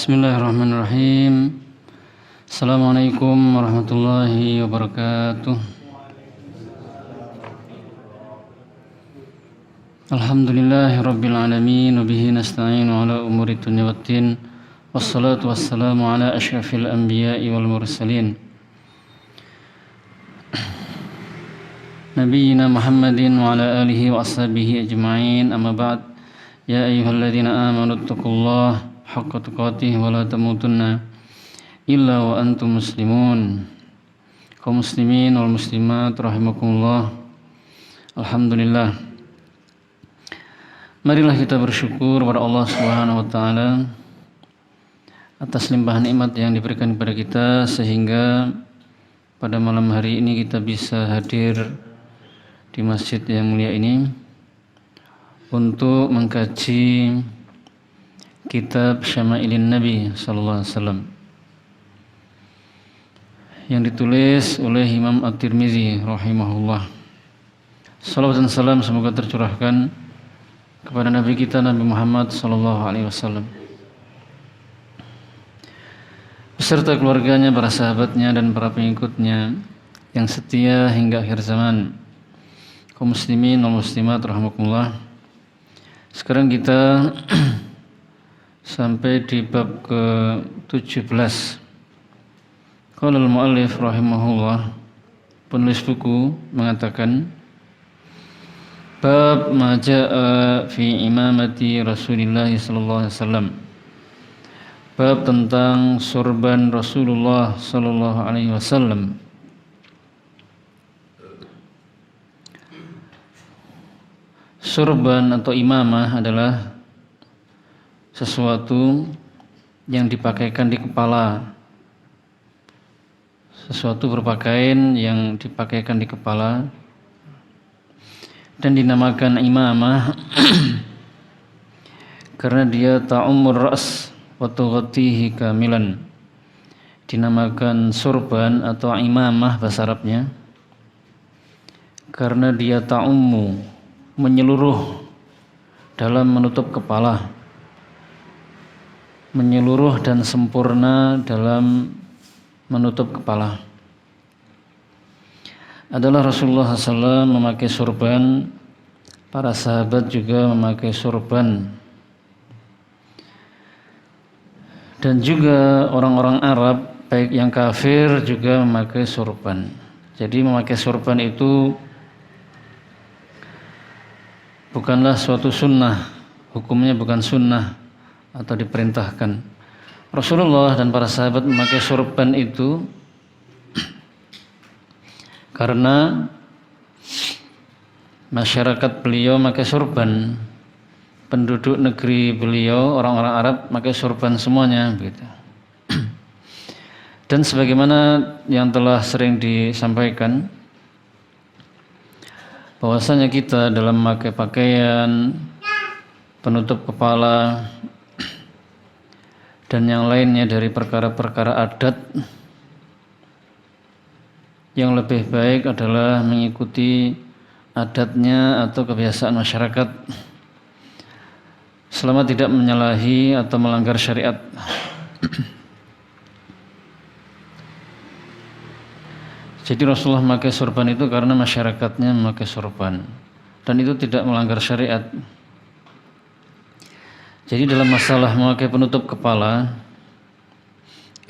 Bismillahirrahmanirrahim. Assalamualaikum warahmatullahi wabarakatuh. Alhamdulillahirabbil alamin wa bihi nasta'inu ala umuri dunya waddin. Wassalatu wassalamu ala asyrafil anbiya'i wal mursalin. Nabiyyina Muhammadin wa ala alihi wa ashabihi ajma'in. Amma ba'd. Ya ayyuhalladzina amanu taqullaha haqqa tuqatih wa la tamutunna illa wa antum muslimun. Kaum muslimin wal muslimat rahimakumullah. Alhamdulillah. Marilah kita bersyukur kepada Allah Subhanahu wa taala atas limpahan nikmat yang diberikan kepada kita sehingga pada malam hari ini kita bisa hadir di masjid yang mulia ini untuk mengkaji kitab Syama'ilin Nabi sallallahu alaihi wasallam yang ditulis oleh Imam At-Tirmizi rahimahullah. Salawat dan salam semoga tercurahkan kepada Nabi kita Nabi Muhammad sallallahu alaihi wasallam beserta keluarganya, para sahabatnya dan para pengikutnya yang setia hingga akhir zaman. Kaum muslimin wal muslimat rahimakumullah. Sekarang kita sampai di bab ke-17. Qala al-muallif rahimahullah, penulis buku mengatakan bab ma jaa fi imamati Rasulillah sallallahu alaihi wasallam. Bab tentang sorban Rasulullah sallallahu alaihi wasallam. Sorban atau imamah adalah sesuatu yang dipakaikan di kepala, sesuatu berpakaian yang dipakaikan di kepala dan dinamakan imamah karena dia ta'ummur ra's wa tughatihi kamilan. Dinamakan sorban atau imamah bahasa Arabnya karena dia ta'ummu, menyeluruh dalam menutup kepala, menyeluruh dan sempurna dalam menutup kepala. Adalah Rasulullah SAW memakai sorban, para sahabat juga memakai sorban, dan juga orang-orang Arab baik yang kafir juga memakai sorban. Jadi memakai sorban itu bukanlah suatu sunnah, hukumnya bukan sunnah atau diperintahkan. Rasulullah dan para sahabat memakai sorban itu karena masyarakat beliau memakai sorban, penduduk negeri beliau orang-orang Arab memakai sorban semuanya begitu. Dan sebagaimana yang telah sering disampaikan bahwasanya kita dalam memakai pakaian penutup kepala dan yang lainnya dari perkara-perkara adat, yang lebih baik adalah mengikuti adatnya atau kebiasaan masyarakat selama tidak menyalahi atau melanggar syariat. Jadi Rasulullah memakai sorban itu karena masyarakatnya memakai sorban dan itu tidak melanggar syariat. Jadi dalam masalah memakai penutup kepala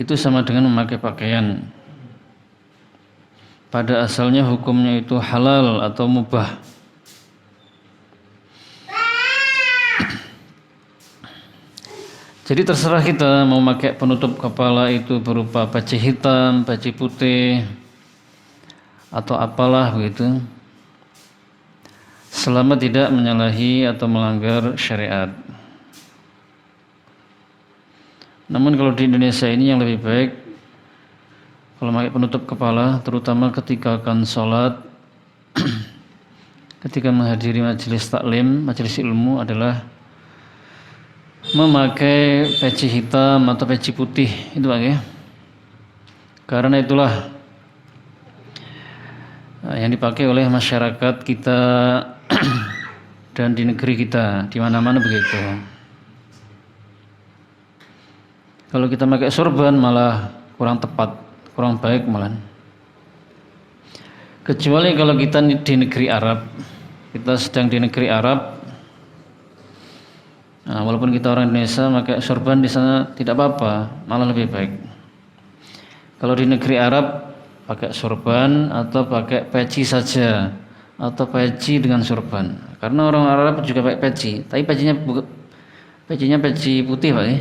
itu sama dengan memakai pakaian. Pada asalnya hukumnya itu halal atau mubah. Jadi terserah kita mau pakai penutup kepala itu berupa peci hitam, peci putih, atau apalah begitu, selama tidak menyalahi atau melanggar syariat. Namun kalau di Indonesia ini yang lebih baik kalau pakai penutup kepala, terutama ketika akan sholat, ketika menghadiri majelis taklim, majelis ilmu, adalah memakai peci hitam atau peci putih itu pakai. Karena itulah yang dipakai oleh masyarakat kita dan di negeri kita, di mana-mana begitu. Kalau kita pakai sorban malah kurang tepat, kurang baik malah. Kecuali kalau kita di negeri Arab, kita sedang di negeri Arab, nah, walaupun kita orang Indonesia pakai sorban di sana tidak apa-apa, malah lebih baik. Kalau di negeri Arab pakai sorban atau pakai peci saja, atau peci dengan sorban. Karena orang Arab juga pakai peci, tapi pecinya peci putih Pak ya.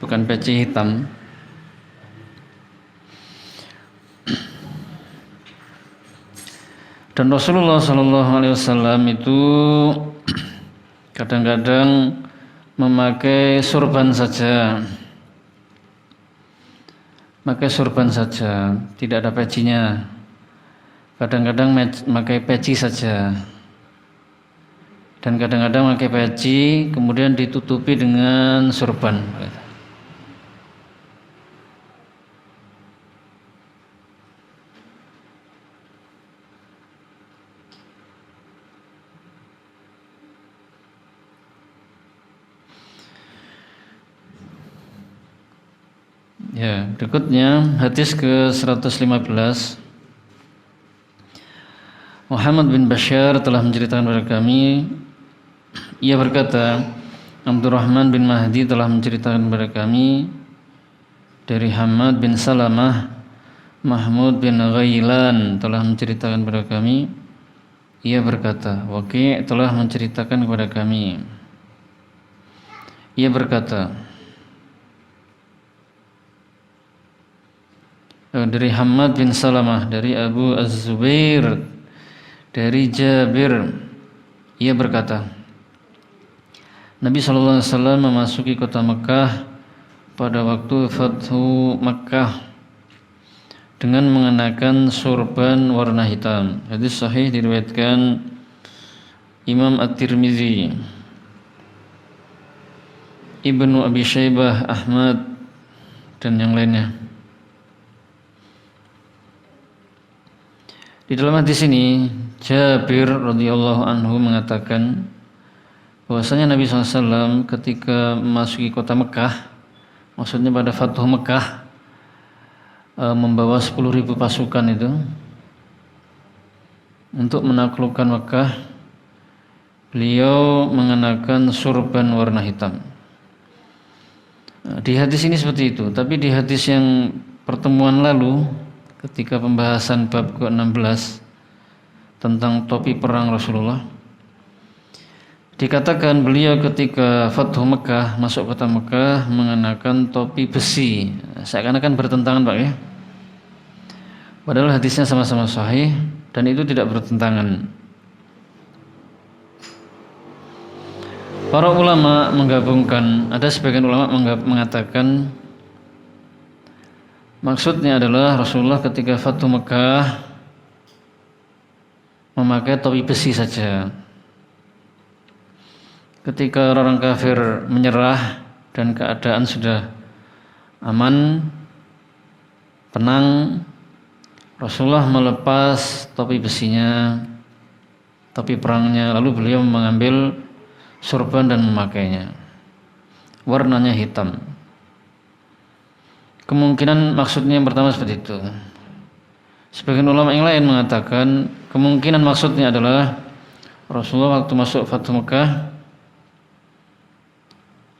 Bukan peci hitam. Dan Rasulullah SAW itu kadang-kadang memakai sorban saja, tidak ada pecinya. Kadang-kadang memakai peci saja, dan kadang-kadang memakai peci kemudian ditutupi dengan sorban. Ya, berikutnya hadis ke-115. Muhammad bin Bashar telah menceritakan kepada kami, ia berkata, Abdurrahman bin Mahdi telah menceritakan kepada kami dari Hamad bin Salamah, Mahmud bin Ghailan telah menceritakan kepada kami, ia berkata, Waqi' telah menceritakan kepada kami, ia berkata, dari Hamad bin Salamah, dari Abu Az-Zubair, dari Jabir, ia berkata, Nabi SAW memasuki kota Mekah pada waktu Fathu Mekah dengan mengenakan sorban warna hitam. Hadis sahih diriwayatkan Imam At-Tirmizi, Ibnu Abi Syaibah, Ahmad, dan yang lainnya. Di dalam hadis ini Jabir radhiyallahu anhu mengatakan bahwasanya Nabi SAW ketika memasuki kota Mekah, maksudnya pada Fathu Mekah, membawa 10.000 pasukan itu untuk menaklukkan Mekah, beliau mengenakan sorban warna hitam. Di hadis ini seperti itu, tapi di hadis yang pertemuan lalu ketika pembahasan bab ke-16 tentang topi perang Rasulullah, dikatakan beliau ketika Fathu Mekah, masuk kota Mekah, mengenakan topi besi. Seakan-akan bertentangan Pak ya. Padahal hadisnya sama-sama sahih dan itu tidak bertentangan. Para ulama menggabungkan, ada sebagian ulama mengatakan maksudnya adalah Rasulullah ketika Fathu Mekah memakai topi besi saja. Ketika orang kafir menyerah dan keadaan sudah aman, tenang, Rasulullah melepas topi besinya, topi perangnya, lalu beliau mengambil sorban dan memakainya. Warnanya hitam. Kemungkinan maksudnya yang pertama seperti itu. Sebagian ulama yang lain mengatakan kemungkinan maksudnya adalah Rasulullah waktu masuk Fathu Mekah,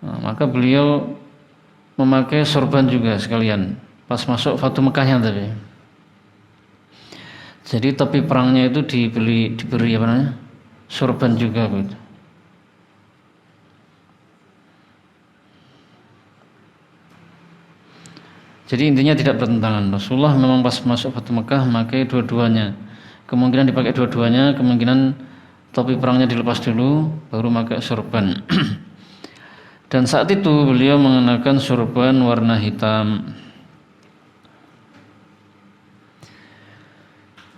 maka beliau memakai sorban juga sekalian pas masuk Fathu Mekahnya tadi. Jadi topi perangnya itu diberi apa namanya? Sorban juga begitu. Jadi intinya tidak bertentangan. Rasulullah memang pas masuk Fathu Mekah memakai dua-duanya. Kemungkinan dipakai dua-duanya, kemungkinan topi perangnya dilepas dulu baru pakai sorban. Dan saat itu beliau mengenakan sorban warna hitam.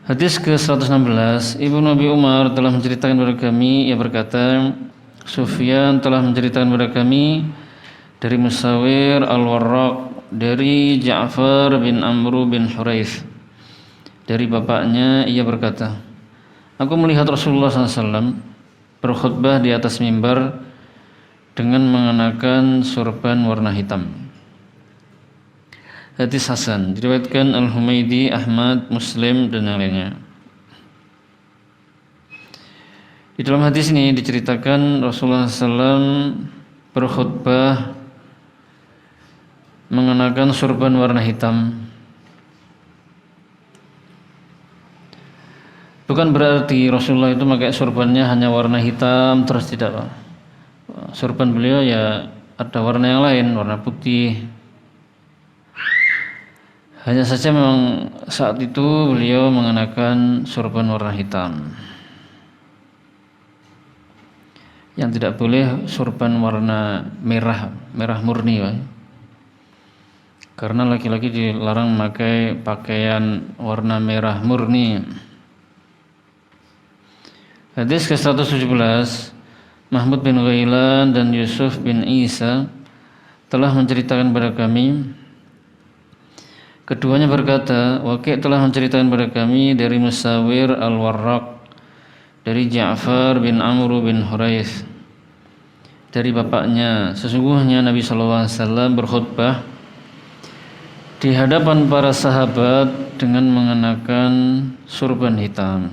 Hadis ke-116, Ibnu Abi Umar telah menceritakan kepada kami, ia berkata, Sufyan telah menceritakan kepada kami dari Musawir Al-Warraq, dari Ja'far bin Amru bin Huraith, dari bapaknya, ia berkata, aku melihat Rasulullah SAW berkhutbah di atas mimbar dengan mengenakan sorban warna hitam. Hadis hasan diriwayatkan Al-Humaidi, Ahmad, Muslim dan yang lainnya. Di dalam hadis ini diceritakan Rasulullah SAW berkhutbah mengenakan sorban warna hitam. Bukan berarti Rasulullah itu pakai sorbannya hanya warna hitam terus, tidak. Sorban beliau ya ada warna yang lain, warna putih. Hanya saja memang saat itu beliau mengenakan sorban warna hitam. Yang tidak boleh sorban warna merah, merah murni, ya. Karena laki-laki dilarang memakai pakaian warna merah murni. Hadis ke-117, Mahmud bin Ghailan dan Yusuf bin Isa telah menceritakan kepada kami, keduanya berkata, Waqi' telah menceritakan kepada kami dari Musawir al-Warraq, dari Ja'far bin Amr bin Huraith, dari bapaknya, sesungguhnya Nabi SAW berkhutbah di hadapan para sahabat dengan mengenakan sorban hitam.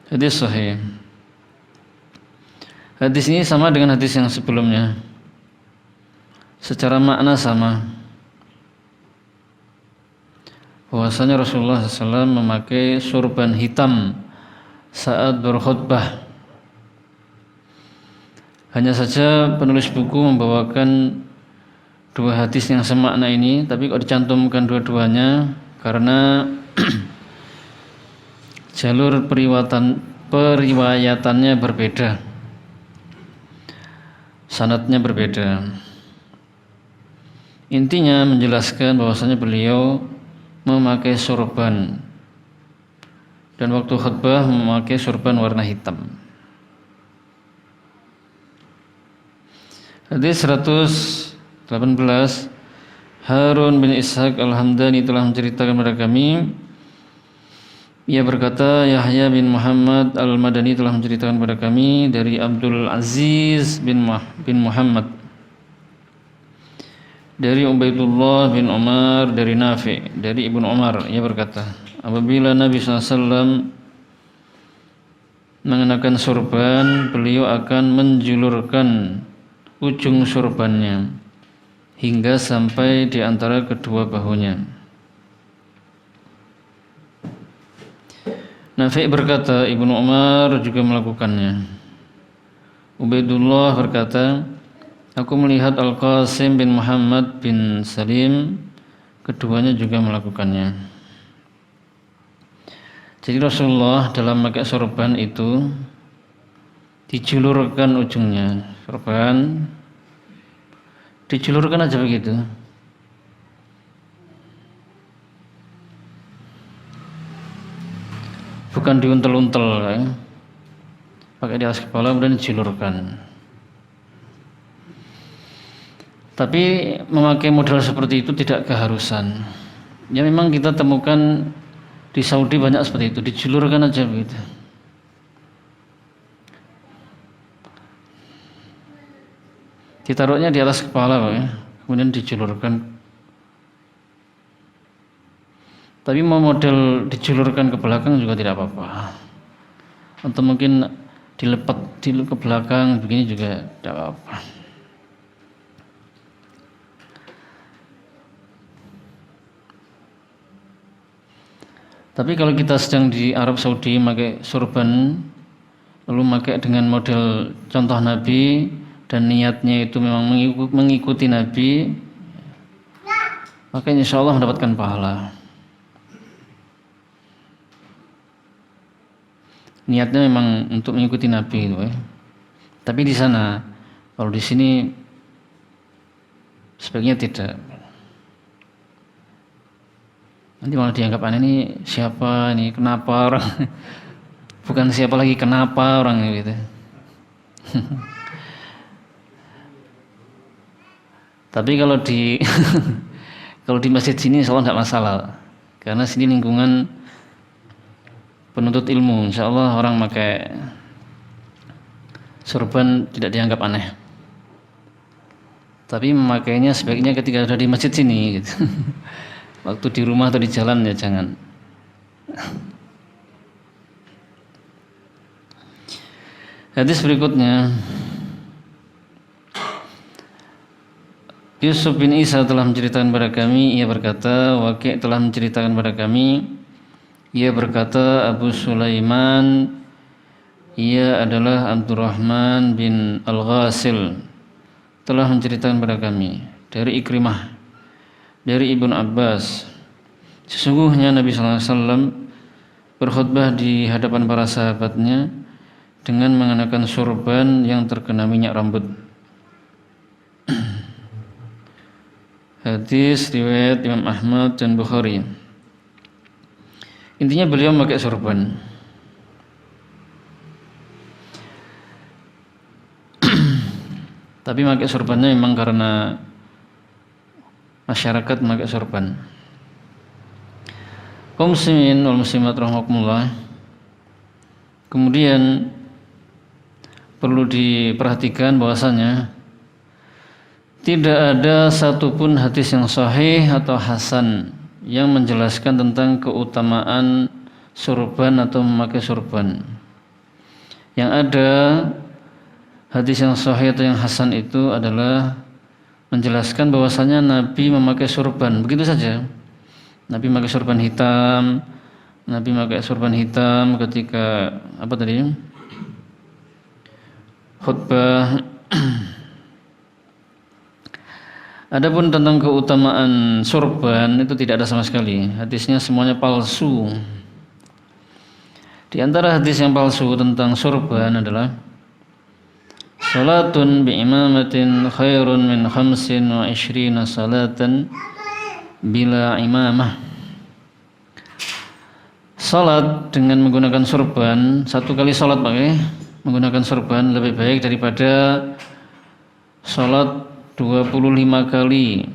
Hadis sahih. Hadis ini sama dengan hadis yang sebelumnya. Secara makna sama. Bahwasanya Rasulullah SAW memakai sorban hitam saat berkhutbah. Hanya saja penulis buku membawakan dua hadis yang semakna ini, tapi kok dicantumkan dua-duanya karena jalur periwayatannya berbeda, sanadnya berbeda. Intinya menjelaskan bahwasanya beliau memakai sorban dan waktu khutbah memakai sorban warna hitam. Hadis 118, Harun bin Ishaq Al-Hamdani telah menceritakan kepada kami, ia berkata, Yahya bin Muhammad Al-Madani telah menceritakan kepada kami dari Abdul Aziz bin Muhammad, dari Ubaidullah bin Umar, dari Nafi, dari Ibnu Umar. Ia berkata, apabila Nabi SAW mengenakan sorban, beliau akan menjulurkan ujung sorbannya hingga sampai di antara kedua bahunya. Nafi' berkata, Ibnu Umar juga melakukannya. Ubaidullah berkata, aku melihat Al-Qasim bin Muhammad bin Salim, keduanya juga melakukannya. Jadi Rasulullah dalam memakai sorban itu dijulurkan ujungnya. Sorban dijulurkan aja begitu. Bukan diuntel-untel, ya. Pakai di atas kepala kemudian dijulurkan. Tapi memakai model seperti itu tidak keharusan. Ya memang kita temukan di Saudi banyak seperti itu, dijulurkan aja begitu. Ditaruhnya di atas kepala, ya. Kemudian dijulurkan. Tapi mau model dijulurkan ke belakang juga tidak apa-apa. Atau mungkin dilepat ke belakang begini juga tidak apa-apa. Tapi kalau kita sedang di Arab Saudi pakai sorban, lalu pakai dengan model contoh Nabi dan niatnya itu memang mengikuti Nabi, maka insya Allah mendapatkan pahala. Niatnya memang untuk mengikuti Nabi itu, ya. Tapi di sana, kalau di sini sebaiknya tidak. Nanti malah dianggap aneh, ini siapa, ini kenapa orang, bukan siapa lagi, kenapa orang gitu. Tapi kalau di kalau di masjid sini insya Allah tidak masalah, karena sini lingkungan penuntut ilmu, insya Allah orang pakai sorban tidak dianggap aneh. Tapi memakainya sebaiknya ketika ada di masjid sini gitu. Waktu di rumah atau di jalan ya jangan. Hadis berikutnya, Yusuf bin Isa telah menceritakan kepada kami, ia berkata, Waqi' telah menceritakan kepada kami, ia berkata, Abu Sulaiman, ia adalah Abdurrahman bin Al-Ghasil, telah menceritakan kepada kami dari Ikrimah, dari Ibnu Abbas, sesungguhnya Nabi SAW berkhutbah di hadapan para sahabatnya dengan mengenakan sorban yang terkena minyak rambut. Hadis riwayat Imam Ahmad dan Bukhari. Intinya beliau memakai sorban. Tapi memakai sorbannya memang karena masyarakat memakai sorban. Kaum muslimin wal muslimat rahimakumullah. Kemudian perlu diperhatikan bahwasanya tidak ada satupun hadis yang sahih atau hasan yang menjelaskan tentang keutamaan sorban atau memakai sorban. Yang ada hadis yang sahih atau yang hasan itu adalah menjelaskan bahwasanya Nabi memakai sorban, begitu saja. Nabi memakai sorban hitam. Nabi memakai sorban hitam ketika khutbah. Adapun tentang keutamaan sorban itu tidak ada sama sekali. Hadisnya semuanya palsu. Di antara hadis yang palsu tentang sorban adalah salatun bi'imamatin khairun min 25 salatan bila imamah. Salat dengan menggunakan sorban, satu kali salat menggunakan sorban lebih baik daripada salat 25 kali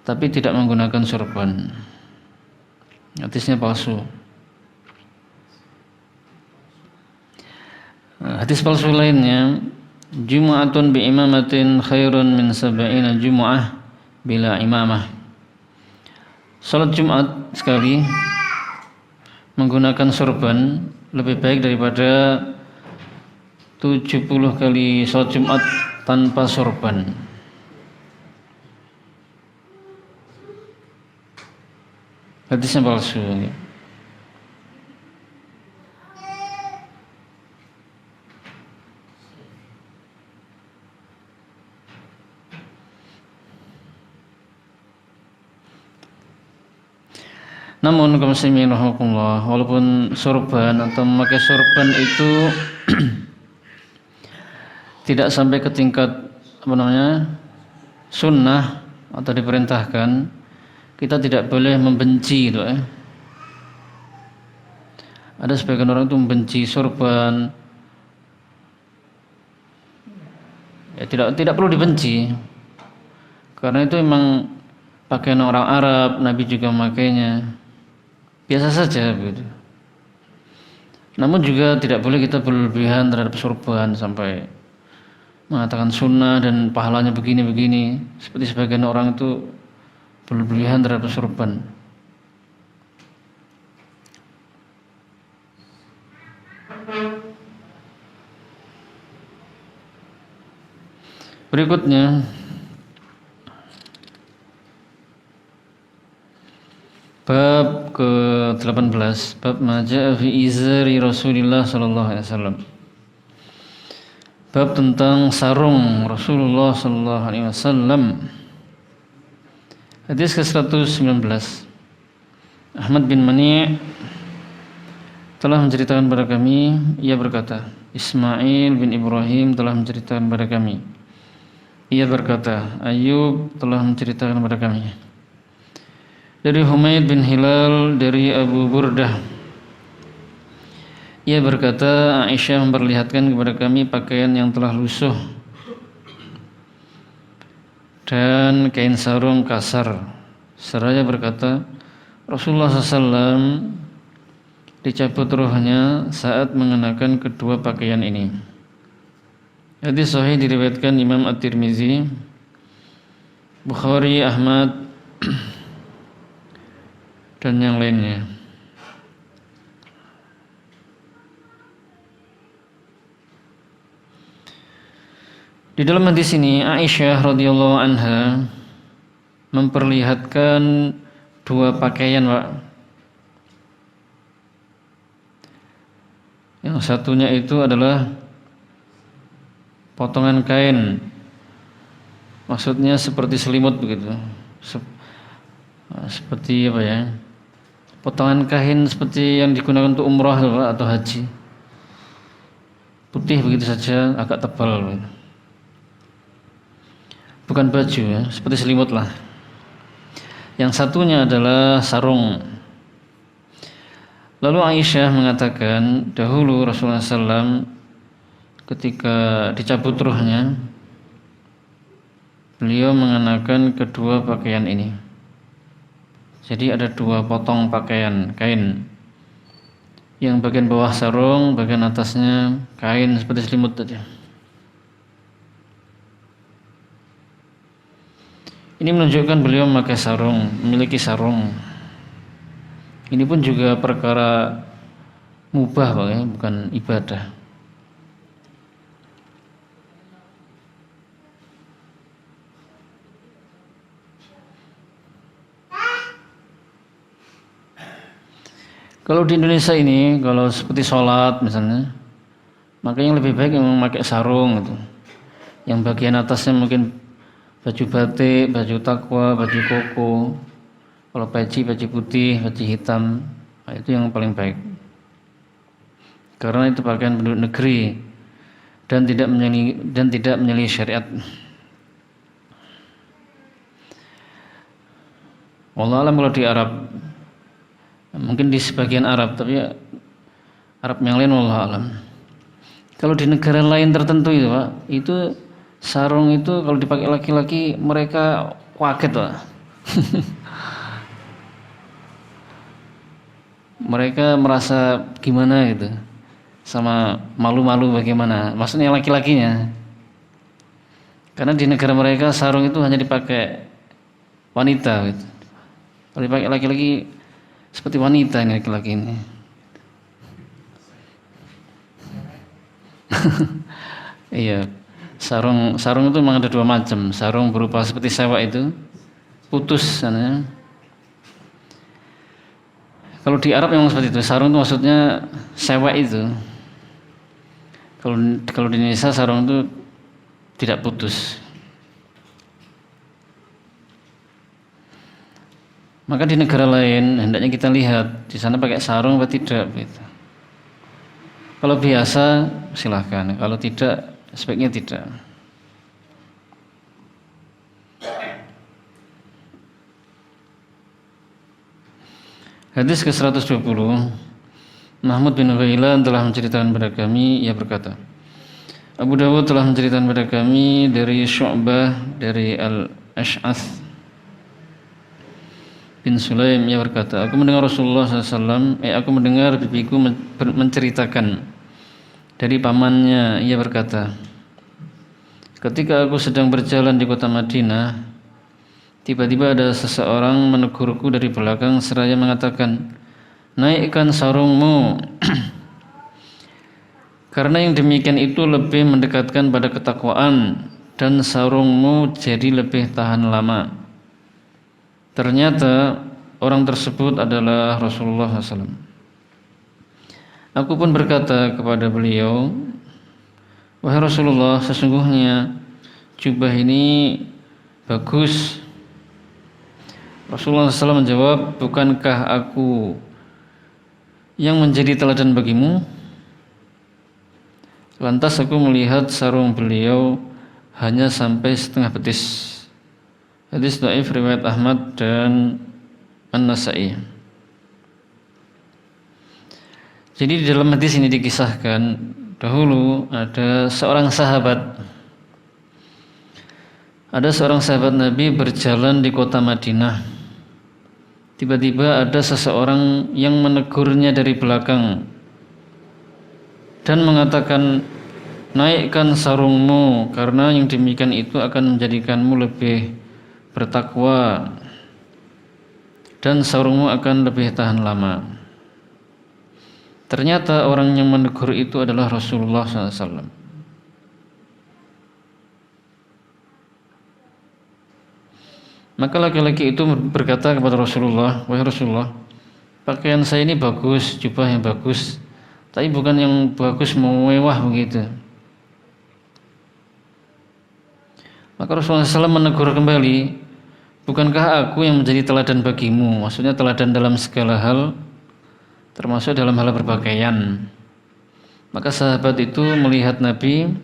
tapi tidak menggunakan sorban. Hadisnya palsu. Hadis palsu lainnya, Jum'atun bi imamatin khairun min 70 jum'ah bila imamah. Salat Jumat sekali menggunakan sorban lebih baik daripada 70 kali salat Jumat tanpa sorban. Hadisnya palsu. Namun kaum muslimin rahimakumullah, walaupun sorban atau memakai sorban itu tidak sampai ke tingkat sunnah atau diperintahkan, kita tidak boleh membenci itu. Ada sebagian orang itu membenci sorban. Ya, tidak perlu dibenci, karena itu memang pakaian orang Arab, Nabi juga memakainya, biasa saja begitu. Namun juga tidak boleh kita berlebihan terhadap sorban sampai mengatakan sunnah dan pahalanya begini-begini, seperti sebagian orang itu berlebihan terhadap sorban. Berikutnya, bab ke-18, bab maja'a fi izari Rasulillah sallallahu alaihi wasallam. Bab tentang sarung Rasulullah sallallahu alaihi wasallam. Hadis ke-119. Ahmad bin Mani' telah menceritakan kepada kami, ia berkata, Ismail bin Ibrahim telah menceritakan kepada kami. Ia berkata, Ayub telah menceritakan kepada kami. Dari Humaid bin Hilal dari Abu Burdah. Ia berkata, Aisyah memperlihatkan kepada kami pakaian yang telah lusuh dan kain sarung kasar. Seraya berkata, Rasulullah SAW dicabut ruhnya saat mengenakan kedua pakaian ini. Hadis sahih diriwayatkan Imam At-Tirmizi, Bukhari, Ahmad dan yang lainnya. Di dalam hadis ini Aisyah radhiyallahu anha memperlihatkan dua pakaian, Pak. Yang satunya itu adalah potongan kain, maksudnya seperti selimut begitu, seperti apa ya, potongan kain seperti yang digunakan untuk umrah atau haji, putih begitu saja, agak tebal begitu. Bukan baju ya, seperti selimut lah. Yang satunya adalah sarung. Lalu Aisyah mengatakan, dahulu Rasulullah SAW ketika dicabut ruhnya, beliau mengenakan kedua pakaian ini. Jadi ada dua potong pakaian kain. Yang bagian bawah sarung, bagian atasnya kain seperti selimut tadi. Ini menunjukkan beliau memakai sarung, memiliki sarung. Ini pun juga perkara mubah, Pak, ya, bukan ibadah. Kalau di Indonesia ini, kalau seperti sholat misalnya, maka yang lebih baik yang memakai sarung gitu. Yang bagian atasnya mungkin baju batik, baju takwa, baju koko. Kalau peci putih, peci hitam, nah itu yang paling baik. Karena itu pakaian penduduk negeri dan tidak menyalahi syariat. Wallahu a'lam kalau di Arab, mungkin di sebagian Arab, tapi ya, Arab yang lain wallahu a'lam. Kalau di negara lain tertentu itu, Pak, itu sarung itu kalau dipakai laki-laki mereka kaget, Pak. Mereka merasa gimana gitu, sama malu-malu bagaimana, maksudnya laki-lakinya. Karena di negara mereka sarung itu hanya dipakai wanita gitu. Kalau dipakai laki-laki seperti wanita ini laki-laki ini. Iya, sarung itu memang ada dua macam. Sarung berupa seperti sewak itu putus sana. Kalau di Arab memang seperti itu. Sarung itu maksudnya sewak itu. Kalau di Indonesia sarung itu tidak putus. Maka di negara lain hendaknya kita lihat di sana pakai sarung atau tidak gitu. Kalau biasa silahkan, kalau tidak sebaiknya tidak. Hadis ke-120, Mahmud bin Ghailan telah menceritakan kepada kami, ia berkata, Abu Dawud telah menceritakan kepada kami dari Syu'bah dari Al-Ash'ath bin Sulaim, ia berkata, aku mendengar Rasulullah SAW, aku mendengar bibiku menceritakan dari pamannya, ia berkata, ketika aku sedang berjalan di kota Madinah, tiba-tiba ada seseorang menegurku dari belakang seraya mengatakan, naikkan sarungmu, karena yang demikian itu lebih mendekatkan pada ketakwaan dan sarungmu jadi lebih tahan lama. Ternyata orang tersebut adalah Rasulullah SAW. Aku pun berkata kepada beliau, wahai Rasulullah, sesungguhnya jubah ini bagus. Rasulullah SAW menjawab, bukankah aku yang menjadi teladan bagimu? Lantas aku melihat sarung beliau hanya sampai setengah betis. Hadis dhaif riwayat Ahmad dan An-Nasa'i. Jadi di dalam hadis ini dikisahkan dahulu ada seorang sahabat. Ada seorang sahabat Nabi berjalan di kota Madinah. Tiba-tiba ada seseorang yang menegurnya dari belakang dan mengatakan, naikkan sarungmu, karena yang demikian itu akan menjadikanmu lebih bertakwa dan sarungmu akan lebih tahan lama. Ternyata orang yang menegur itu adalah Rasulullah SAW. Maka laki-laki itu berkata kepada Rasulullah, wahai Rasulullah, pakaian saya ini bagus, jubah yang bagus, tapi bukan yang bagus mewah begitu. Maka Rasulullah SAW menegur kembali, bukankah aku yang menjadi teladan bagimu? Maksudnya teladan dalam segala hal, termasuk dalam hal berpakaian. Maka sahabat itu melihat Nabi,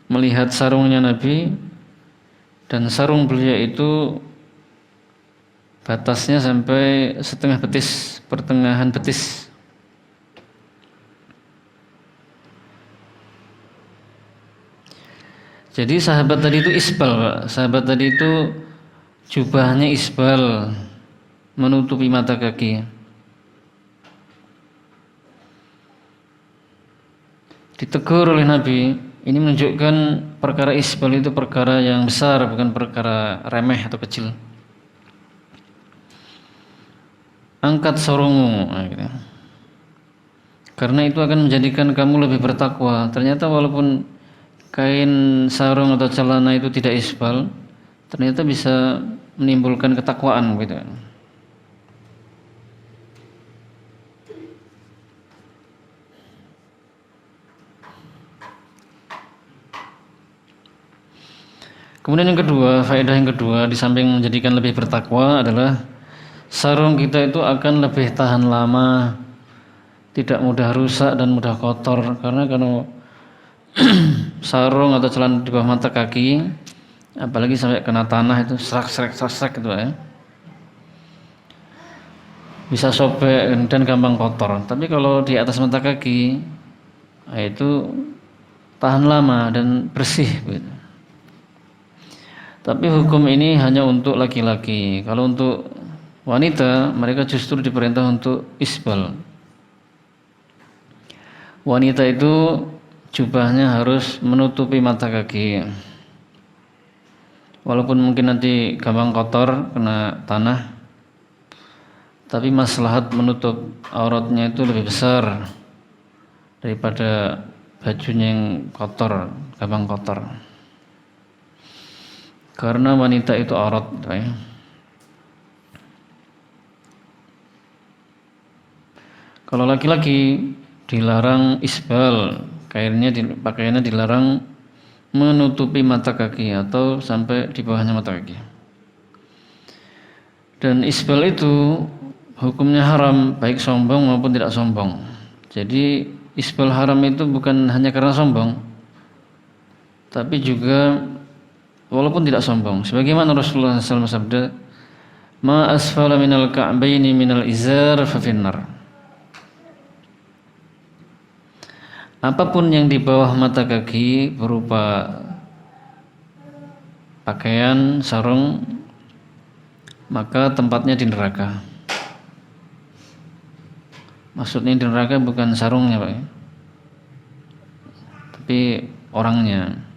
melihat sarungnya Nabi, dan sarung beliau itu batasnya sampai setengah betis, pertengahan betis. Jadi sahabat tadi itu isbal, sahabat tadi itu jubahnya isbal, menutupi mata kaki. Ditegur oleh Nabi, ini menunjukkan perkara isbal itu perkara yang besar, bukan perkara remeh atau kecil. Angkat sarungmu, gitu. Karena itu akan menjadikan kamu lebih bertakwa. Ternyata walaupun kain sarung atau celana itu tidak isbal, ternyata bisa menimbulkan ketakwaan, gitu. Kemudian yang kedua, faedah yang kedua, di samping menjadikan lebih bertakwa adalah sarung kita itu akan lebih tahan lama, tidak mudah rusak dan mudah kotor. Karena kalau sarung atau celana di bawah mata kaki, apalagi sampai kena tanah itu serak gitu ya, bisa sobek dan gampang kotor. Tapi kalau di atas mata kaki, itu tahan lama dan bersih gitu. Tapi hukum ini hanya untuk laki-laki. Kalau untuk wanita, mereka justru diperintah untuk isbal. Wanita itu jubahnya harus menutupi mata kaki. Walaupun mungkin nanti gampang kotor kena tanah, tapi maslahat menutup auratnya itu lebih besar daripada bajunya yang kotor, gampang kotor. Karena wanita itu aurat, ya. Kalau laki-laki dilarang isbal, pakaiannya dilarang menutupi mata kaki atau sampai di bawahnya mata kaki. Dan isbal itu hukumnya haram, baik sombong maupun tidak sombong. Jadi isbal haram itu bukan hanya karena sombong, tapi juga walaupun tidak sombong. Sebagaimana Rasulullah SAW sabda, ma asfala minal ka'baini minal izar fa finnar. Apapun yang di bawah mata kaki berupa pakaian, sarung, maka tempatnya di neraka. Maksudnya di neraka bukan sarungnya, Pak, tapi orangnya.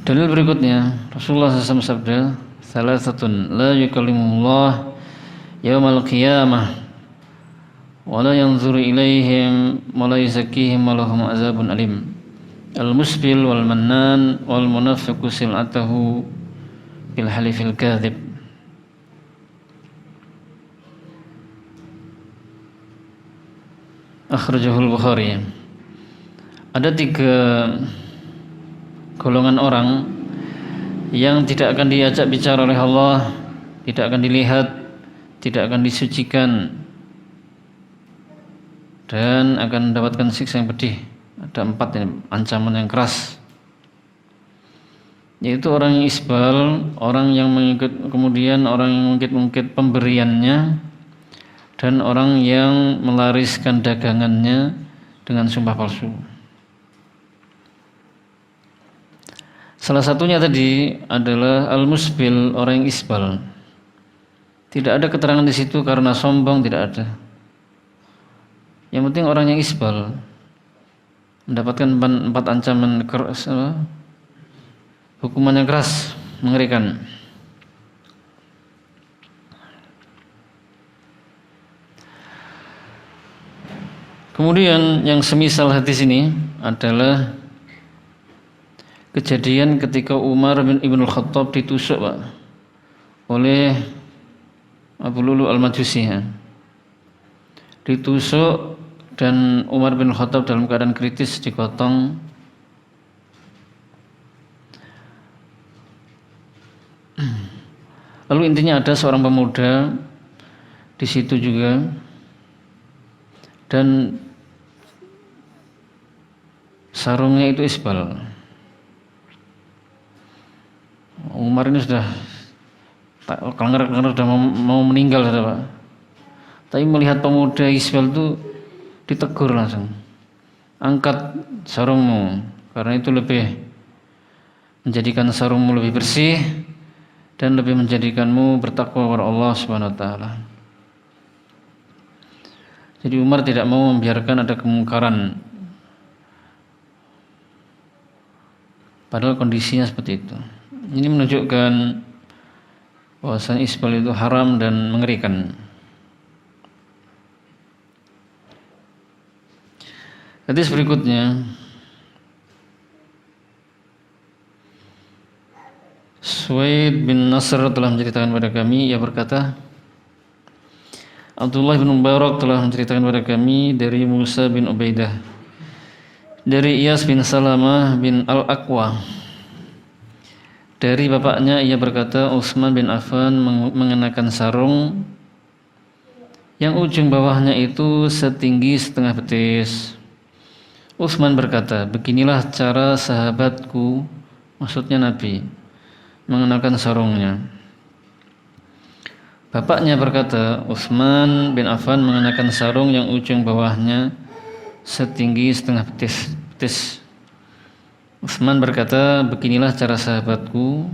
Dalil berikutnya, Rasulullah SAW sabda, salasatun la yukallimullah yaumal qiyamah wa la yanzuru ilaihim wa la yuzakkihim wa lahum azabun alim. Al-musbil wal mannan wal munafiqu sil'atahu bil halifil kadhib. Akhrajahul Bukhari. Ada 3 golongan orang yang tidak akan diajak bicara oleh Allah, tidak akan dilihat, tidak akan disucikan, dan akan mendapatkan siksa yang pedih. Ada 4 ancaman yang keras, yaitu orang yang isbal, orang yang kemudian orang yang mengungkit pemberiannya, dan orang yang melariskan dagangannya dengan sumpah palsu. Salah satunya tadi adalah al-musbil, orang yang isbal. Tidak ada keterangan di situ karena sombong, tidak ada. Yang penting orang yang isbal mendapatkan 4 ancaman keras, hukuman yang keras, mengerikan. Kemudian yang semisal hadis ini adalah kejadian ketika Umar bin Ibn Khattab ditusuk, Pak, oleh Abu Lulu Al-Majusi, ya. Ditusuk dan Umar bin Khattab dalam keadaan kritis digotong. Lalu intinya ada seorang pemuda di situ juga, dan sarungnya itu isbal. Umar ini sudah kelengar-kelengar, sudah mau meninggal, sudah, Pak. Tapi melihat pemuda isbal itu ditegur langsung, angkat sarungmu, karena itu lebih menjadikan sarungmu lebih bersih dan lebih menjadikanmu bertakwa kepada Allah Subhanahu wa taala. Jadi Umar tidak mau membiarkan ada kemungkaran, padahal kondisinya seperti itu. Ini menunjukkan bahwasanya isbal itu haram dan mengerikan. Hadis berikutnya, Suwaid bin Nasr telah menceritakan kepada kami, ia berkata, Abdullah bin Mubarak telah menceritakan kepada kami dari Musa bin Ubaidah, dari Iyas bin Salamah bin Al-Aqwa, dari bapaknya ia berkata, Utsman bin Affan mengenakan sarung yang ujung bawahnya itu setinggi setengah betis. Utsman berkata, beginilah cara sahabatku, maksudnya Nabi, mengenakan sarungnya. Bapaknya berkata, Utsman bin Affan mengenakan sarung yang ujung bawahnya setinggi setengah betis. Utsman berkata, beginilah cara sahabatku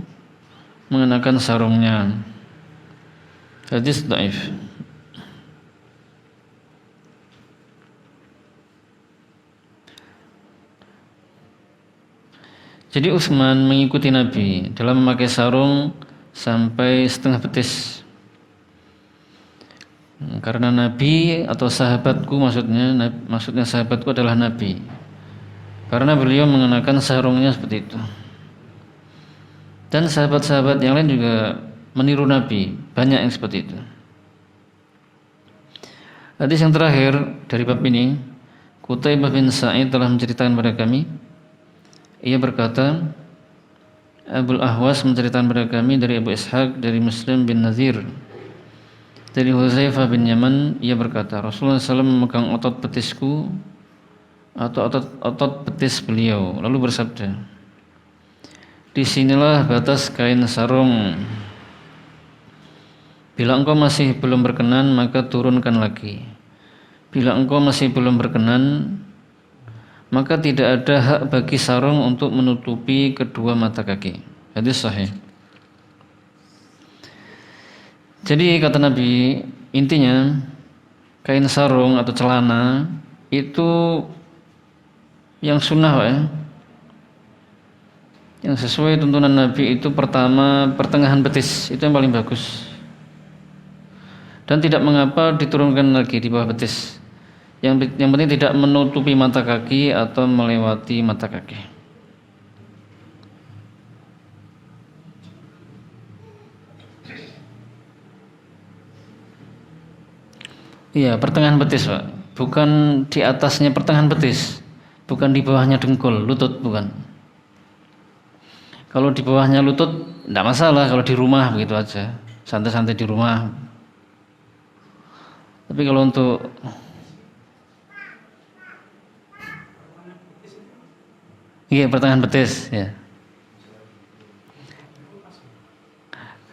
mengenakan sarungnya. Hadis dhaif. Jadi Utsman mengikuti Nabi dalam memakai sarung sampai setengah betis. Karena Nabi atau sahabatku, maksudnya sahabatku adalah Nabi. Karena beliau mengenakan sarungnya seperti itu. Dan sahabat-sahabat yang lain juga meniru Nabi, banyak yang seperti itu. Hadis yang terakhir dari bab ini, Qutaibah bin Sa'id telah menceritakan kepada kami, ia berkata, Abul Ahwas menceritakan kepada kami dari Abu Ishaq, dari Muslim bin Nazir, dari Huzaifah bin Yaman, ia berkata, Rasulullah SAW memegang otot betisku atau otot betis beliau, lalu bersabda, disinilah batas kain sarung. Bila engkau masih belum berkenan, maka turunkan lagi. Bila engkau masih belum berkenan, maka tidak ada hak bagi sarung untuk menutupi kedua mata kaki. Hadis sahih. Jadi kata Nabi, intinya kain sarung atau celana itu yang sunnah, ya, yang sesuai tuntunan Nabi itu pertama pertengahan betis, itu yang paling bagus. Dan tidak mengapa diturunkan lagi di bawah betis. Yang penting tidak menutupi mata kaki atau melewati mata kaki. Iya, pertengahan betis, Pak. Bukan di atasnya pertengahan betis. Bukan di bawahnya dengkul, lutut, bukan. Kalau di bawahnya lutut tidak masalah, kalau di rumah begitu aja, santai-santai di rumah. Tapi kalau untuk pertengahan betis, ya.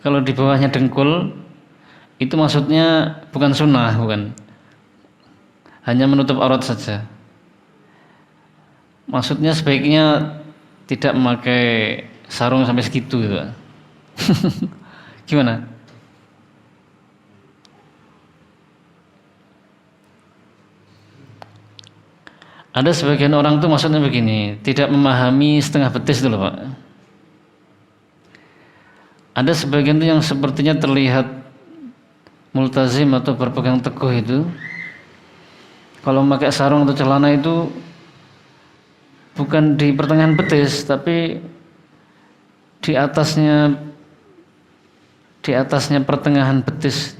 Kalau di bawahnya dengkul, itu maksudnya bukan sunnah, bukan. Hanya menutup aurat saja. Maksudnya sebaiknya tidak memakai sarung sampai segitu, gitu. Gimana? Ada sebagian orang tuh maksudnya begini, tidak memahami setengah betis itu loh Pak. Ada sebagian tuh yang sepertinya terlihat multazim atau berpegang teguh itu, kalau memakai sarung atau celana itu bukan di pertengahan betis, tapi di atasnya pertengahan betis.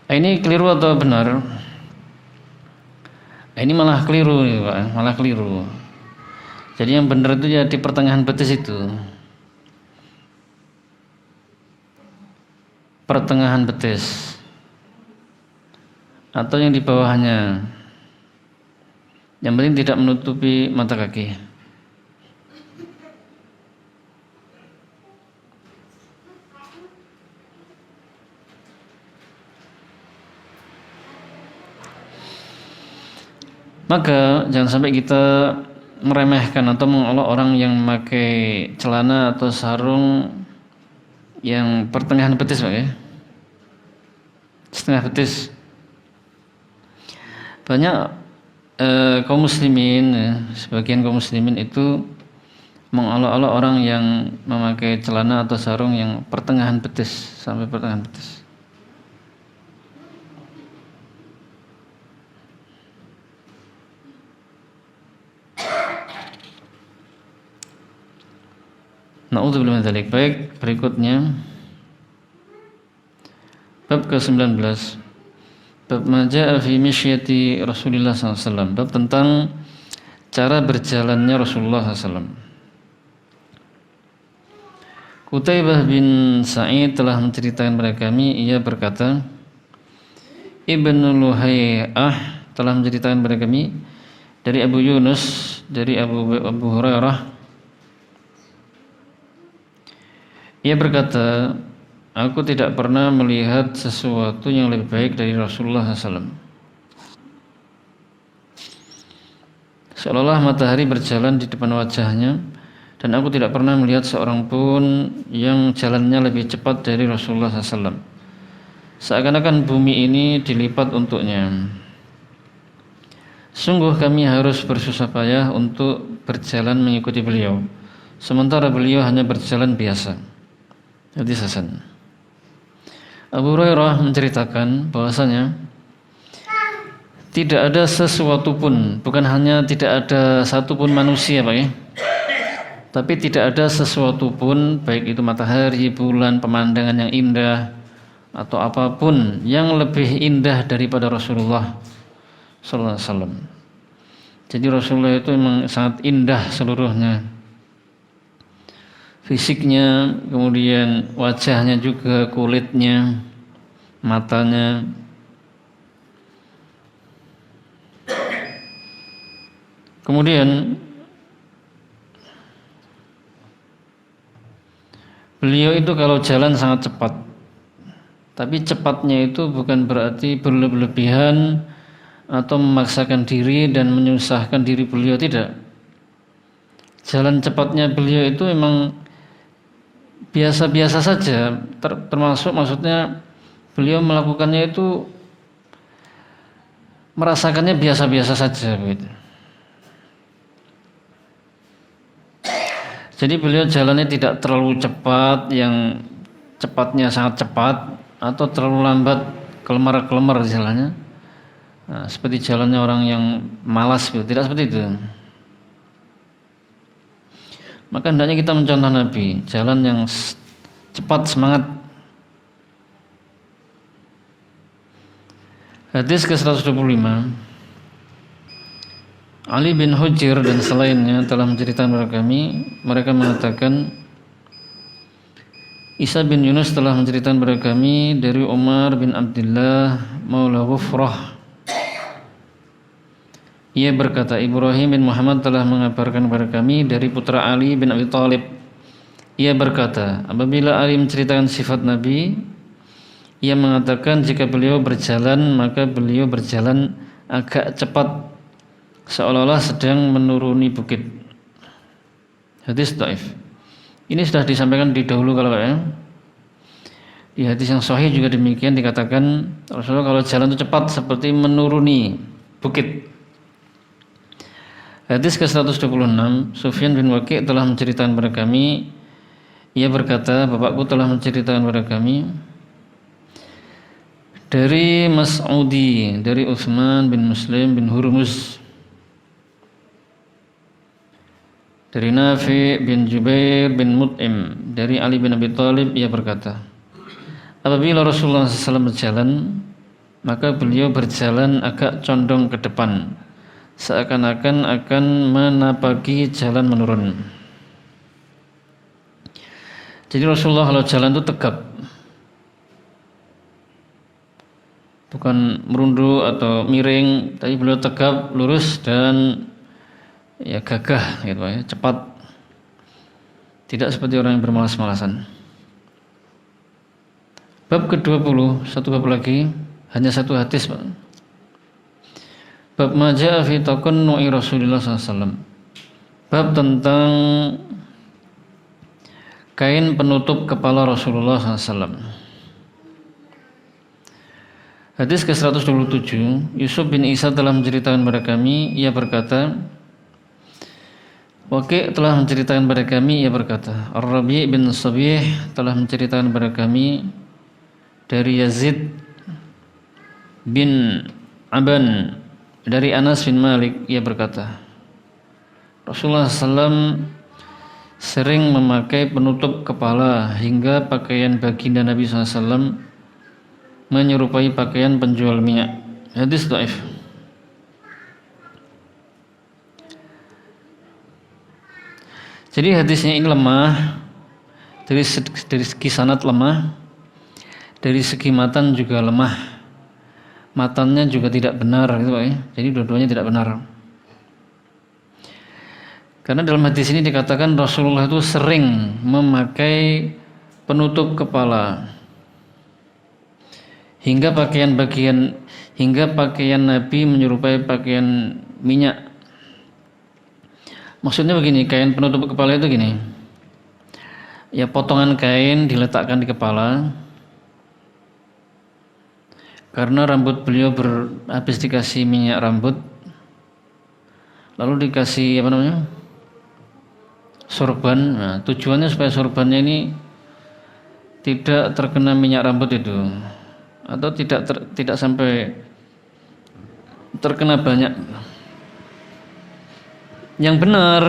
Ini keliru atau benar? Ini malah keliru ya Pak, malah keliru. Jadi yang benar itu ya di pertengahan betis itu. Pertengahan betis. Atau yang di bawahnya. Yang penting tidak menutupi mata kaki. Maka jangan sampai kita meremehkan atau mengolok orang yang memakai celana atau sarung yang pertengahan betis Pak ya. Setengah betis. Banyak kaum muslimin ya, sebagian kaum muslimin itu mengolok-olok orang yang memakai celana atau sarung yang pertengahan betis sampai pertengahan betis. Na'udzubillah min dzalik. Baik, berikutnya bab ke-19. Bab majaa fi misyati Rasulullah SAW. Bab tentang cara berjalannya Rasulullah SAW. Qutaibah bin Sa'id telah menceritakan kepada kami, ia berkata, Ibnu Luhay'ah telah menceritakan kepada kami dari Abu Yunus, dari Abu Hurairah. Ia berkata, aku tidak pernah melihat sesuatu yang lebih baik dari Rasulullah SAW. Seolah-olah matahari berjalan di depan wajahnya, dan aku tidak pernah melihat seorang pun yang jalannya lebih cepat dari Rasulullah SAW. Seakan-akan bumi ini dilipat untuknya. Sungguh kami harus bersusah payah untuk berjalan mengikuti beliau, sementara beliau hanya berjalan biasa. Hadis hasan. Abu Hurairah menceritakan bahwasanya tidak ada sesuatu pun, bukan hanya tidak ada satu pun manusia Pak ya, tapi tidak ada sesuatu pun, baik itu matahari, bulan, pemandangan yang indah atau apapun yang lebih indah daripada Rasulullah sallallahu alaihi wasallam. Jadi Rasulullah itu memang sangat indah seluruhnya. Fisiknya, kemudian wajahnya juga, kulitnya, matanya. Kemudian beliau itu kalau jalan sangat cepat. Tapi cepatnya itu bukan berarti berlebihan atau memaksakan diri dan menyusahkan diri beliau, tidak. Jalan cepatnya beliau itu memang biasa-biasa saja, termasuk maksudnya beliau melakukannya itu merasakannya biasa-biasa saja begitu. Jadi beliau jalannya tidak terlalu cepat, yang cepatnya sangat cepat, atau terlalu lambat, kelemar-kelemar jalannya. Nah, seperti jalannya orang yang malas gitu. Tidak seperti itu. Maka hendaknya kita mencontoh Nabi, jalan yang cepat, semangat. Hadis ke-125. Ali bin Hujr dan selainnya telah menceritakan kepada kami, mereka mengatakan Isa bin Yunus telah menceritakan kepada kami dari Umar bin Abdullah Maula Ghufrah. Ia berkata, Ibrahim bin Muhammad telah mengabarkan kepada kami dari putra Ali bin Abi Thalib. Ia berkata, apabila Ali menceritakan sifat Nabi, ia mengatakan jika beliau berjalan, maka beliau berjalan agak cepat, seolah-olah sedang menuruni bukit. Hadis dhaif. Ini sudah disampaikan di dahulu kalau ya. Di hadis yang sahih juga demikian dikatakan Rasulullah kalau jalan itu cepat seperti menuruni bukit. Hadis ke-126, Sufyan bin Waqi' telah menceritakan kepada kami, ia berkata, bapakku telah menceritakan kepada kami dari Mas'udi, dari Utsman bin Muslim bin Hurmuz, dari Nafi bin Jubair bin Mut'im, dari Ali bin Abi Thalib, ia berkata, apabila Rasulullah SAW berjalan, maka beliau berjalan agak condong ke depan, seakan-akan akan menapaki jalan menurun. Jadi Rasulullah kalau jalan itu tegap, bukan merunduk atau miring, tapi beliau tegap, lurus dan ya gagah gitu ya, cepat. Tidak seperti orang yang bermalas-malasan. Bab ke-20, satu bab lagi, hanya satu hadis, Pak. Bab ma jaa fi taqannu'i Rasulullah SAW. Bab tentang kain penutup kepala Rasulullah SAW. Hadis ke-127, Yusuf bin Isa telah menceritakan kepada kami, ia berkata, Waqi' telah menceritakan kepada kami, ia berkata, Ar-Rabi' bin Sabih telah menceritakan kepada kami dari Yazid bin Aban dari Anas bin Malik, ia berkata, Rasulullah SAW sering memakai penutup kepala hingga pakaian baginda Nabi SAW menyerupai pakaian penjual minyak. Hadis dhaif. Jadi hadisnya ini lemah, dari segi sanad lemah, dari segi matan juga lemah, matannya juga tidak benar gitu Pak ya. Jadi dua-duanya tidak benar. Karena dalam hadis ini dikatakan Rasulullah itu sering memakai penutup kepala hingga pakaian Nabi menyerupai pakaian minyak. Maksudnya begini, kain penutup kepala itu gini, ya potongan kain diletakkan di kepala karena rambut beliau habis dikasih minyak rambut, lalu dikasih sorban. Nah, tujuannya supaya sorbannya ini tidak terkena minyak rambut itu, atau tidak sampai terkena banyak. Yang benar,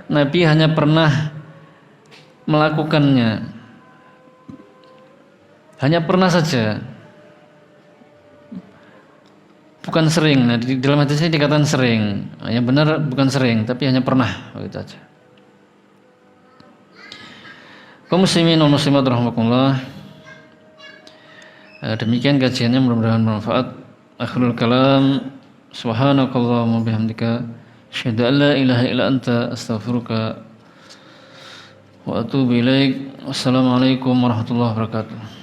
Nabi hanya pernah melakukannya, hanya pernah saja, bukan sering. Nah, di dalam hadis ini dikatakan sering. Yang benar bukan sering, tapi hanya pernah, begitu saja. Kaum muslimin wal muslimat rahimakumullah. Demikian kajiannya, mudah-mudahan bermanfaat. Akhirul kalam, subhanakallahumma bihamdika, asyhadu an la ilaha illa anta, astaghfiruka wa atubu ilaik. Wassalamualaikum warahmatullahi wabarakatuh.